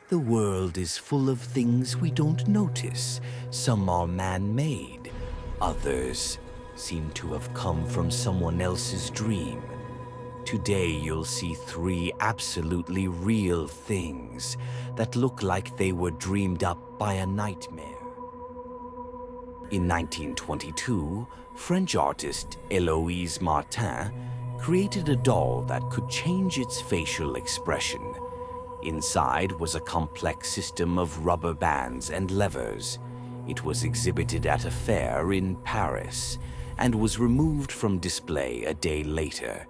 The world is full of things we don't notice. Some are man-made. Others seem to have come from someone else's dream. Today you'll see three absolutely real things that look like they were dreamed up by a nightmare. In 1922, French artist Héloïse Martin created a doll that could change its facial expression. Inside was a complex system of rubber bands and levers. It was exhibited at a fair in Paris and was removed from display a day later.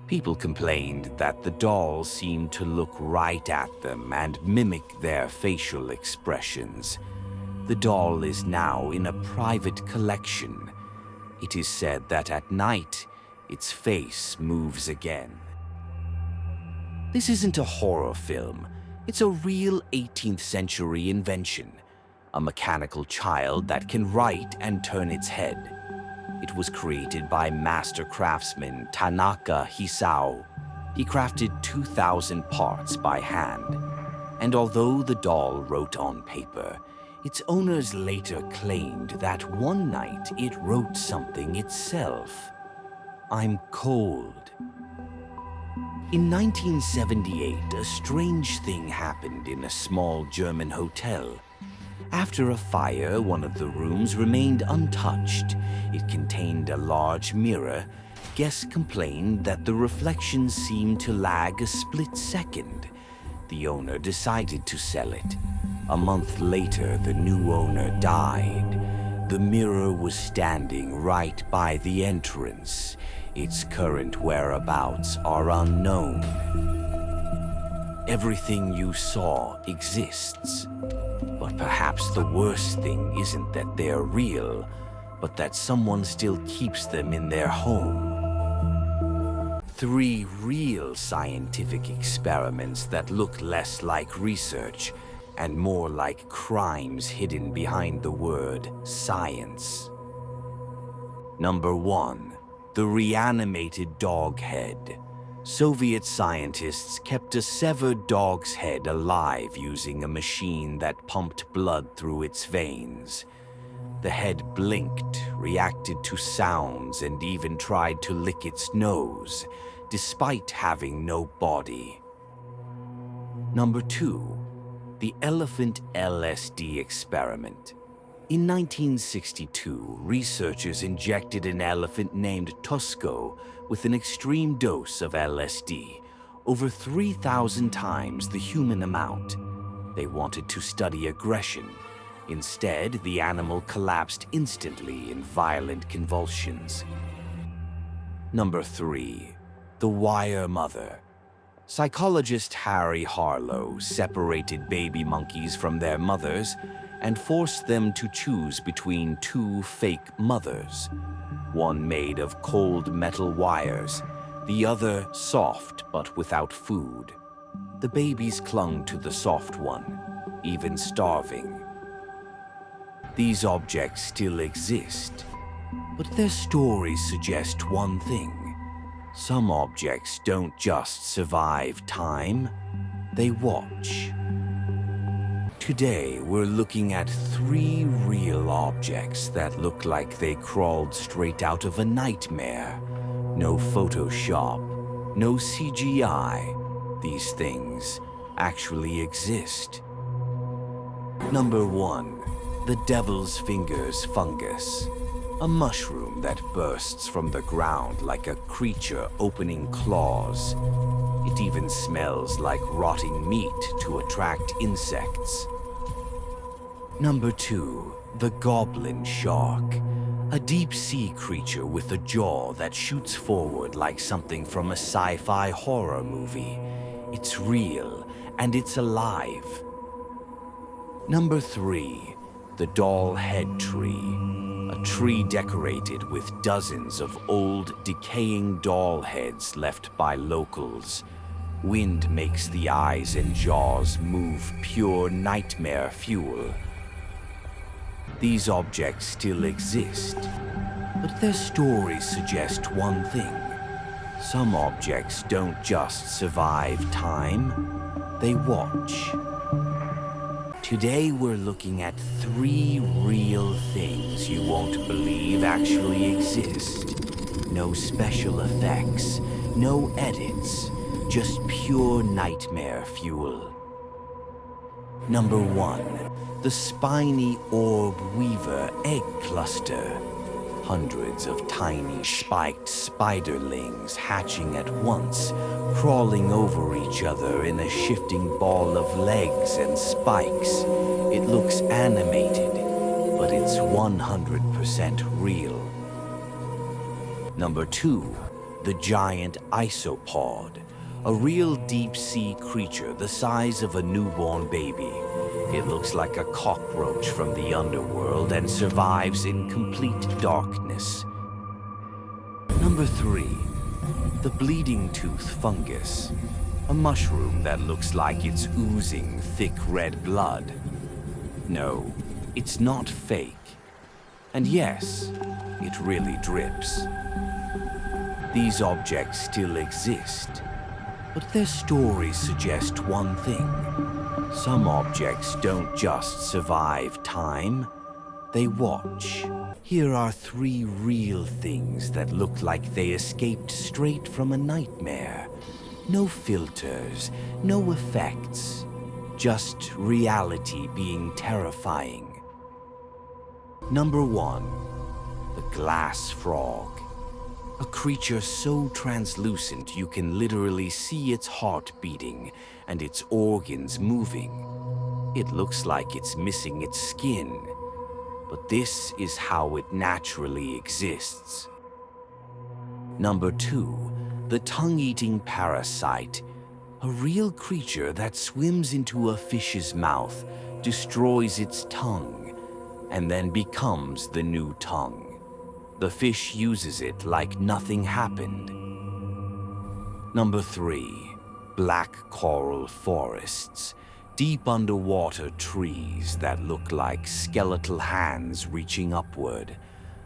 People complained that the doll seemed to look right at them and mimic their facial expressions. The doll is now in a private collection. It is said that at night, its face moves again. This isn't a horror film. It's a real 18th century invention. A mechanical child that can write and turn its head. It was created by master craftsman Tanaka Hisao. He crafted 2,000 parts by hand. And although the doll wrote on paper, its owners later claimed that one night it wrote something itself. "I'm cold." In 1978, a strange thing happened in a small German hotel. After a fire, one of the rooms remained untouched. It contained a large mirror. Guests complained that the reflections seemed to lag a split second. The owner decided to sell it. A month later, the new owner died. The mirror was standing right by the entrance. Its current whereabouts are unknown. Everything you saw exists. But perhaps the worst thing isn't that they're real, but that someone still keeps them in their home. Three real scientific experiments that look less like research and more like crimes hidden behind the word science. Number 1. The reanimated dog head. Soviet scientists kept a severed dog's head alive using a machine that pumped blood through its veins. The head blinked, reacted to sounds, and even tried to lick its nose, despite having no body. Number 2. The elephant LSD experiment. In 1962, researchers injected an elephant named Tosco with an extreme dose of LSD, over 3,000 times the human amount. They wanted to study aggression. Instead, the animal collapsed instantly in violent convulsions. Number 3. The wire mother. Psychologist Harry Harlow separated baby monkeys from their mothers and forced them to choose between two fake mothers, one made of cold metal wires, the other soft but without food. The babies clung to the soft one, even starving. These objects still exist, but their stories suggest one thing. Some objects don't just survive time, they watch. Today, we're looking at three real objects that look like they crawled straight out of a nightmare. No Photoshop, no CGI. These things actually exist. Number 1. The devil's fingers fungus. A mushroom that bursts from the ground like a creature opening claws. It even smells like rotting meat to attract insects. Number 2. The goblin shark. A deep-sea creature with a jaw that shoots forward like something from a sci-fi horror movie. It's real, and it's alive. Number 3. The doll head tree. A tree decorated with dozens of old, decaying doll heads left by locals. Wind makes the eyes and jaws move, pure nightmare fuel. These objects still exist, but their stories suggest one thing. Some objects don't just survive time, they watch. Today we're looking at 3 real things you won't believe actually exist. No special effects, no edits, just pure nightmare fuel. Number 1, the spiny orb weaver egg cluster. Hundreds of tiny spiked spiderlings hatching at once, crawling over each other in a shifting ball of legs and spikes. It looks animated, but it's 100% real. Number 2, the giant isopod. A real deep-sea creature the size of a newborn baby. It looks like a cockroach from the underworld and survives in complete darkness. Number 3, the bleeding tooth fungus. A mushroom that looks like it's oozing thick red blood. No, it's not fake. And yes, it really drips. These objects still exist, but their stories suggest one thing. Some objects don't just survive time, they watch. Here are 3 real things that look like they escaped straight from a nightmare. No filters, no effects, just reality being terrifying. Number 1, the glass frog. A creature so translucent you can literally see its heart beating and its organs moving. It looks like it's missing its skin, but this is how it naturally exists. Number 2, the tongue-eating parasite. A real creature that swims into a fish's mouth, destroys its tongue, and then becomes the new tongue. The fish uses it like nothing happened. Number 3, black coral forests. Deep underwater trees that look like skeletal hands reaching upward.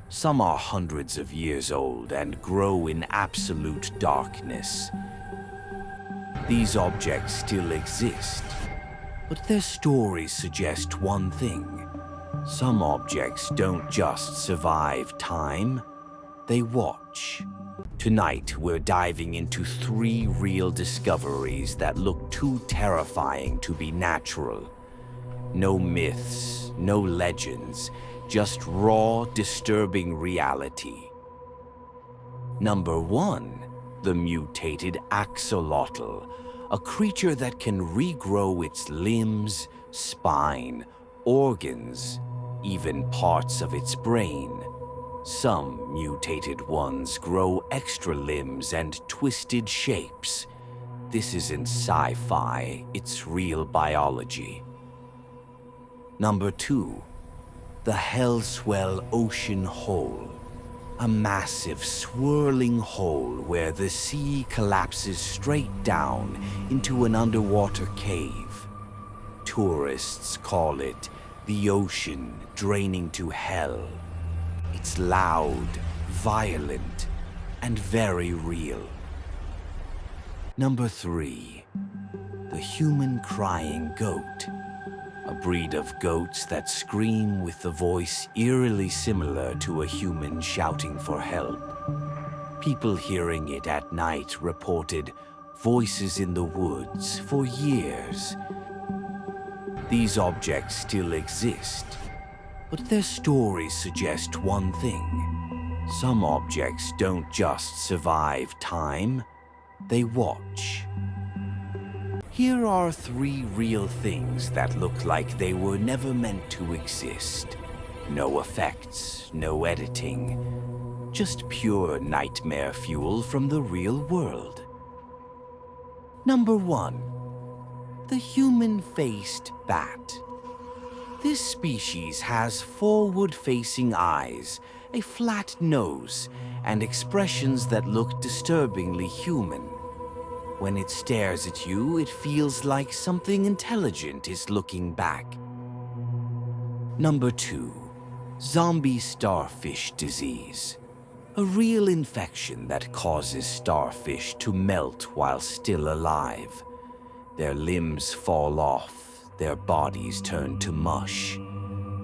Some are hundreds of years old and grow in absolute darkness. These objects still exist, but their stories suggest one thing. Some objects don't just survive time, they watch. Tonight, we're diving into 3 real discoveries that look too terrifying to be natural. No myths, no legends, just raw, disturbing reality. Number 1, the mutated axolotl. A creature that can regrow its limbs, spine, organs, even parts of its brain. Some mutated ones grow extra limbs and twisted shapes. This isn't sci-fi, it's real biology. Number 2, the Hellswell Ocean Hole. A massive swirling hole where the sea collapses straight down into an underwater cave. Tourists call it the ocean draining to hell. It's loud, violent, and very real. Number 3, the human crying goat. A breed of goats that scream with a voice eerily similar to a human shouting for help. People hearing it at night reported voices in the woods for years. These objects still exist, but their stories suggest one thing. Some objects don't just survive time, they watch. Here are 3 real things that look like they were never meant to exist. No effects, no editing, just pure nightmare fuel from the real world. Number 1, the human-faced bat. This species has forward-facing eyes, a flat nose, and expressions that look disturbingly human. When it stares at you, it feels like something intelligent is looking back. Number 2, zombie starfish disease. A real infection that causes starfish to melt while still alive. Their limbs fall off, Their bodies turn to mush,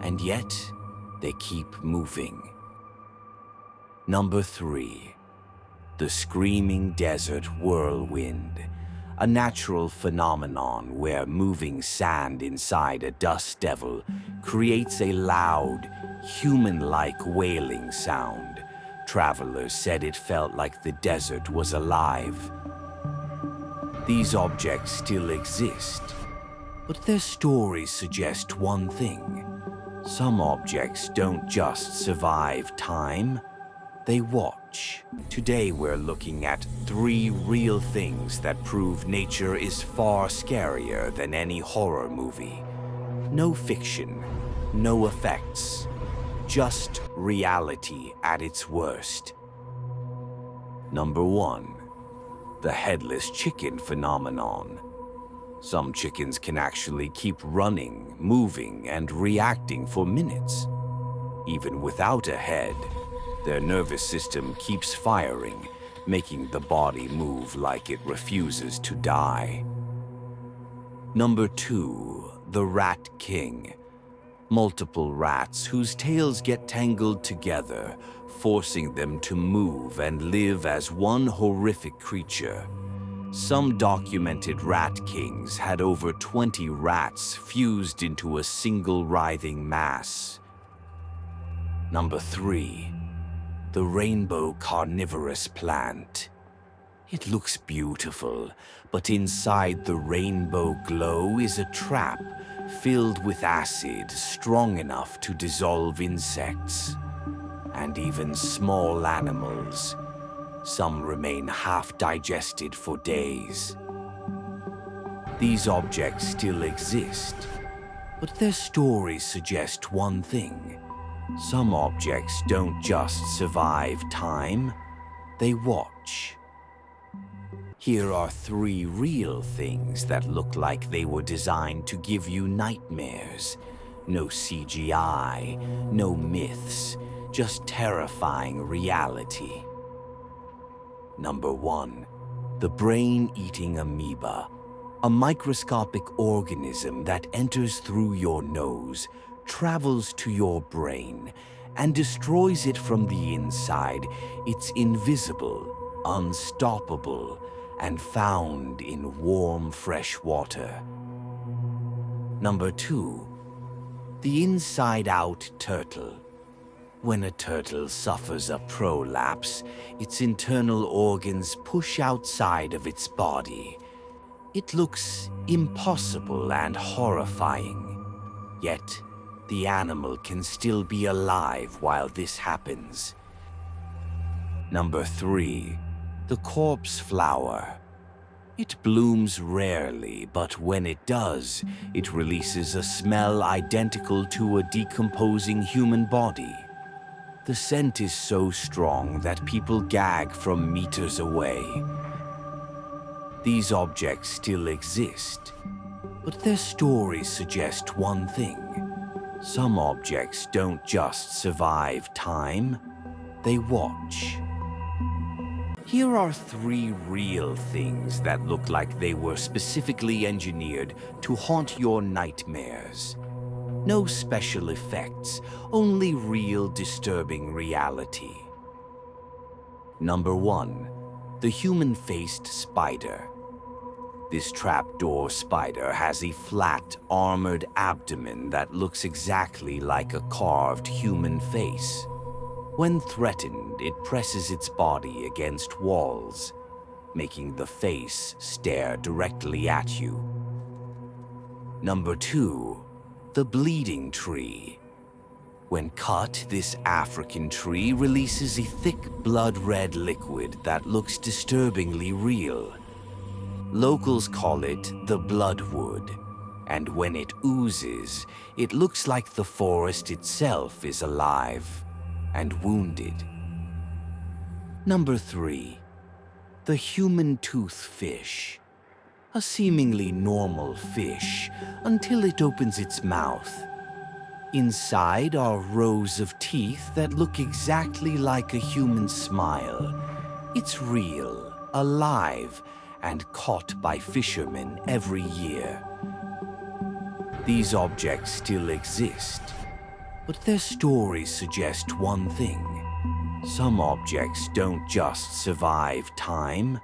and yet they keep moving. Number 3. The screaming desert whirlwind, a natural phenomenon where moving sand inside a dust devil creates a loud, human-like wailing sound. Travelers said it felt like the desert was alive. These objects still exist, but their stories suggest one thing. Some objects don't just survive time, they watch. Today we're looking at 3 real things that prove nature is far scarier than any horror movie. No fiction, no effects, just reality at its worst. Number 1. The headless chicken phenomenon. Some chickens can actually keep running, moving, and reacting for minutes. Even without a head, their nervous system keeps firing, making the body move like it refuses to die. Number 2. The Rat King. Multiple rats whose tails get tangled together, forcing them to move and live as one horrific creature. Some documented rat kings had over 20 rats fused into a single writhing mass. Number 3. The rainbow carnivorous plant. It looks beautiful, but inside the rainbow glow is a trap filled with acid strong enough to dissolve insects and even small animals. Some remain half-digested for days. These objects still exist, but their stories suggest one thing. Some objects don't just survive time, they watch. Here are 3 real things that look like they were designed to give you nightmares. No CGI, no myths, just terrifying reality. Number 1. The brain-eating amoeba. A microscopic organism that enters through your nose, travels to your brain, and destroys it from the inside. It's invisible, unstoppable, and found in warm, fresh water. Number 2. The inside-out turtle. When a turtle suffers a prolapse, its internal organs push outside of its body. It looks impossible and horrifying. Yet, the animal can still be alive while this happens. Number 3. The corpse flower. It blooms rarely, but when it does, it releases a smell identical to a decomposing human body. The scent is so strong that people gag from meters away. These objects still exist, but their stories suggest one thing. Some objects don't just survive time, they watch. Here are 3 real things that look like they were specifically engineered to haunt your nightmares. No special effects, only real disturbing reality. Number 1. The human-faced spider. This trapdoor spider has a flat, armored abdomen that looks exactly like a carved human face. When threatened, it presses its body against walls, making the face stare directly at you. Number 2. The bleeding tree. When cut, this African tree releases a thick blood-red liquid that looks disturbingly real. Locals call it the bloodwood, and when it oozes, it looks like the forest itself is alive and wounded. Number 3. The human toothfish. A seemingly normal fish until it opens its mouth. Inside are rows of teeth that look exactly like a human smile. It's real, alive, and caught by fishermen every year. These objects still exist, but their stories suggest one thing. Some objects don't just survive time,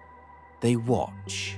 they watch.